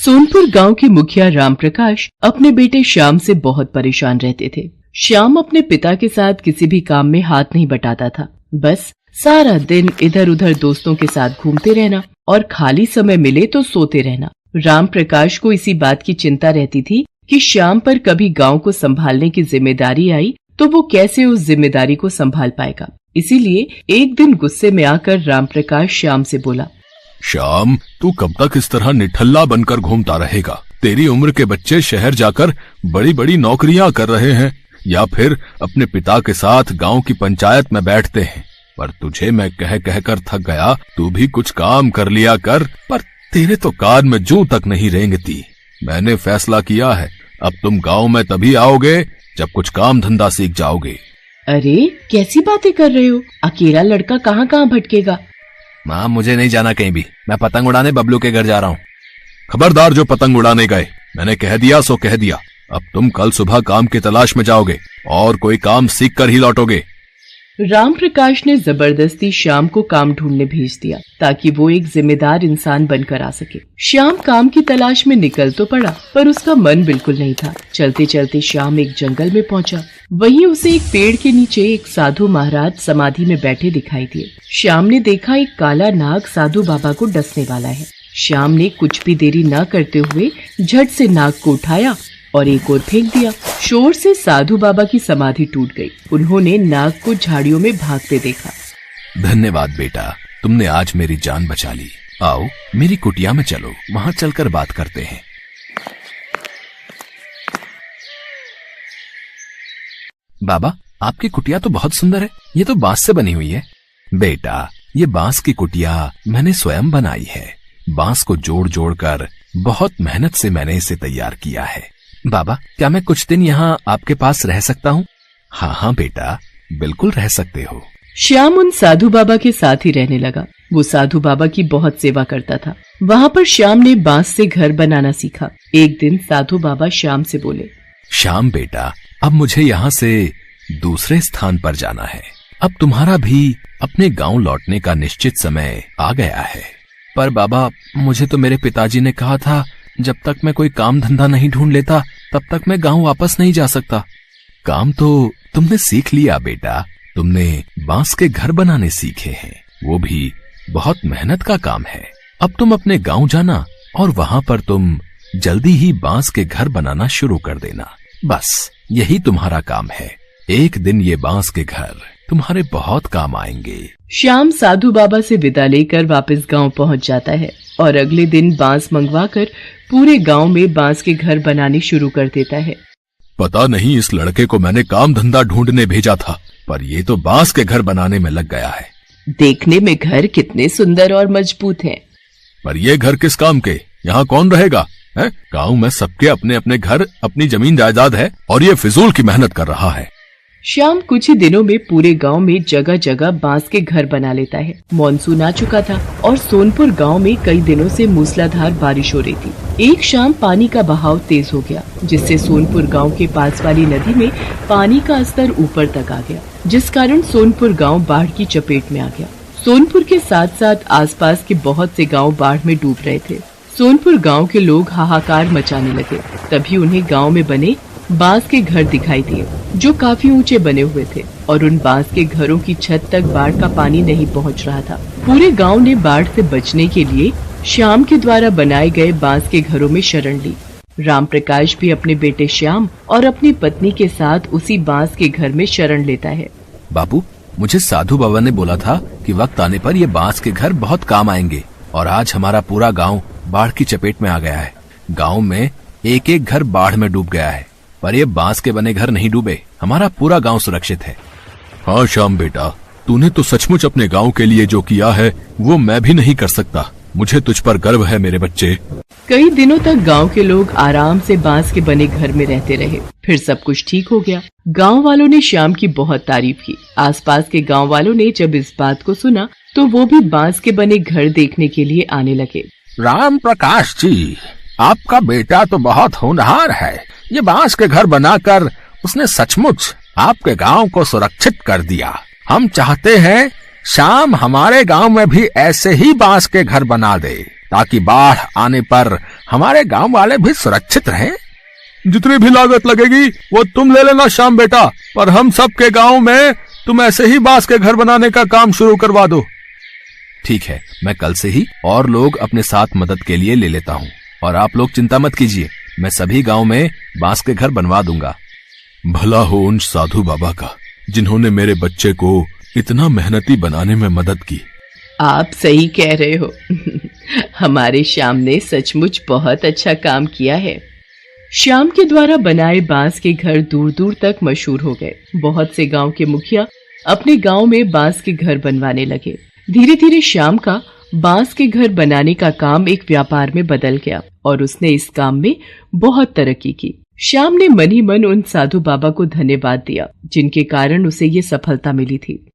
सोनपुर गांव के मुखिया राम प्रकाश अपने बेटे श्याम से बहुत परेशान रहते थे। श्याम अपने पिता के साथ किसी भी काम में हाथ नहीं बटाता था। बस सारा दिन इधर उधर दोस्तों के साथ घूमते रहना और खाली समय मिले तो सोते रहना। राम प्रकाश को इसी बात की चिंता रहती थी कि श्याम पर कभी गांव को संभालने की जिम्मेदारी आई तो वो कैसे उस जिम्मेदारी को संभाल पाएगा। इसीलिए एक दिन गुस्से में आकर राम प्रकाश श्याम से बोला, श्याम, तू कब तक इस तरह निठल्ला बनकर घूमता रहेगा? तेरी उम्र के बच्चे शहर जाकर बड़ी बड़ी नौकरियां कर रहे हैं या फिर अपने पिता के साथ गांव की पंचायत में बैठते हैं। पर तुझे मैं कह कह कर थक गया, तू भी कुछ काम कर लिया कर। पर तेरे तो कान में जूं तक नहीं रेंगती। मैंने फैसला किया है, अब तुम गांव में तभी आओगे जब कुछ काम धंधा सीख जाओगे। अरे कैसी बातें कर रहे हो? अकेला लड़का कहाँ कहाँ भटकेगा? माँ, मुझे नहीं जाना कहीं भी। मैं पतंग उड़ाने बबलू के घर जा रहा हूँ। खबरदार जो पतंग उड़ाने गए। मैंने कह दिया सो कह दिया। अब तुम कल सुबह काम की तलाश में जाओगे और कोई काम सीख कर ही लौटोगे। राम प्रकाश ने जबरदस्ती श्याम को काम ढूंढने भेज दिया ताकि वो एक जिम्मेदार इंसान बनकर आ सके। श्याम काम की तलाश में निकल तो पड़ा पर उसका मन बिल्कुल नहीं था। चलते चलते श्याम एक जंगल में पहुंचा। वहीं उसे एक पेड़ के नीचे एक साधु महाराज समाधि में बैठे दिखाई दिए। श्याम ने देखा एक काला नाग साधु बाबा को डसने वाला है। श्याम ने कुछ भी देरी न करते हुए झट से नाग को उठाया और एक ओर फेंक दिया। शोर से साधु बाबा की समाधि टूट गई। उन्होंने नाग को झाड़ियों में भागते देखा। धन्यवाद बेटा, तुमने आज मेरी जान बचा ली। आओ मेरी कुटिया में चलो, वहाँ चलकर बात करते हैं। बाबा, आपकी कुटिया तो बहुत सुंदर है। ये तो बांस से बनी हुई है। बेटा, ये बांस की कुटिया मैंने स्वयं बनाई है। बांस को जोड़ जोड़ कर बहुत मेहनत से मैंने इसे तैयार किया है। बाबा, क्या मैं कुछ दिन यहाँ आपके पास रह सकता हूँ? हाँ हाँ बेटा, बिल्कुल रह सकते हो। श्याम उन साधु बाबा के साथ ही रहने लगा। वो साधु बाबा की बहुत सेवा करता था। वहाँ पर श्याम ने बांस से घर बनाना सीखा। एक दिन साधु बाबा श्याम से बोले, श्याम बेटा, अब मुझे यहाँ से दूसरे स्थान पर जाना है। अब तुम्हारा भी अपने गांव लौटने का निश्चित समय आ गया है। पर बाबा, मुझे तो मेरे पिताजी ने कहा था जब तक मैं कोई काम धंधा नहीं ढूंढ लेता तब तक मैं गांव वापस नहीं जा सकता। काम तो तुमने सीख लिया बेटा। तुमने बांस के घर बनाने सीखे हैं, वो भी बहुत मेहनत का काम है। अब तुम अपने गांव जाना और वहां पर तुम जल्दी ही बांस के घर बनाना शुरू कर देना। बस यही तुम्हारा काम है। एक दिन ये बांस के घर तुम्हारे बहुत काम आएंगे। श्याम साधु बाबा से विदा लेकर वापस गांव पहुंच जाता है और अगले दिन बांस मंगवाकर पूरे गांव में बांस के घर बनाने शुरू कर देता है। पता नहीं इस लड़के को मैंने काम धंधा ढूंढने भेजा था, पर ये तो बांस के घर बनाने में लग गया है। देखने में घर कितने सुंदर और मजबूत हैं। पर ये घर किस काम के? यहाँ कौन रहेगा? गांव में सबके अपने अपने घर, अपनी जमीन जायदाद है और ये फिजूल की मेहनत कर रहा है। श्याम कुछ ही दिनों में पूरे गांव में जगह जगह बांस के घर बना लेता है। मॉनसून आ चुका था और सोनपुर गांव में कई दिनों से मूसलाधार बारिश हो रही थी। एक शाम पानी का बहाव तेज हो गया, जिससे सोनपुर गांव के पास वाली नदी में पानी का स्तर ऊपर तक आ गया, जिस कारण सोनपुर गांव बाढ़ की चपेट में आ गया। सोनपुर के साथ साथ आसपास के बहुत से गाँव बाढ़ में डूब रहे थे। सोनपुर गाँव के लोग हाहाकार मचाने लगे। तभी उन्हें गाँव में बने बांस के घर दिखाई दिए, जो काफी ऊंचे बने हुए थे और उन बांस के घरों की छत तक बाढ़ का पानी नहीं पहुंच रहा था। पूरे गांव ने बाढ़ से बचने के लिए श्याम के द्वारा बनाए गए बांस के घरों में शरण ली। राम प्रकाश भी अपने बेटे श्याम और अपनी पत्नी के साथ उसी बांस के घर में शरण लेता है। बाबू, मुझे साधु बाबा ने बोला था कि वक्त आने पर ये बांस के घर बहुत काम आएंगे और आज हमारा पूरा गाँव बाढ़ की चपेट में आ गया है। गाँव में एक एक घर बाढ़ में डूब गया है, पर ये बांस के बने घर नहीं डूबे। हमारा पूरा गांव सुरक्षित है। हाँ श्याम बेटा, तूने तो सचमुच अपने गांव के लिए जो किया है वो मैं भी नहीं कर सकता। मुझे तुझ पर गर्व है मेरे बच्चे। कई दिनों तक गांव के लोग आराम से बांस के बने घर में रहते रहे। फिर सब कुछ ठीक हो गया। गांव वालों ने श्याम की बहुत तारीफ की। आसपास के गांव वालों ने जब इस बात को सुना तो वो भी बांस के बने घर देखने के लिए आने लगे। राम प्रकाश जी, आपका बेटा तो बहुत होनहार है। ये बांस के घर बनाकर उसने सचमुच आपके गांव को सुरक्षित कर दिया। हम चाहते हैं श्याम हमारे गांव में भी ऐसे ही बांस के घर बना दे, ताकि बाढ़ आने पर हमारे गांव वाले भी सुरक्षित रहें। जितनी भी लागत लगेगी वो तुम ले लेना श्याम बेटा, पर हम सब के गांव में तुम ऐसे ही बांस के घर बनाने का काम शुरू करवा दो। ठीक है, मैं कल से ही और लोग अपने साथ मदद के लिए ले लेता हूँ, और आप लोग चिंता मत कीजिए, मैं सभी गांव में बांस के घर बनवा दूंगा। भला हो उन साधु बाबा का जिन्होंने मेरे बच्चे को इतना मेहनती बनाने में मदद की। आप सही कह रहे हो। हमारे श्याम ने सचमुच बहुत अच्छा काम किया है। श्याम के द्वारा बनाए बांस के घर दूर दूर तक मशहूर हो गए। बहुत से गांव के मुखिया अपने गांव में बांस के घर बनवाने लगे। धीरे धीरे श्याम का बांस के घर बनाने का काम एक व्यापार में बदल गया और उसने इस काम में बहुत तरक्की की। श्याम ने मन ही मन उन साधु बाबा को धन्यवाद दिया जिनके कारण उसे ये सफलता मिली थी।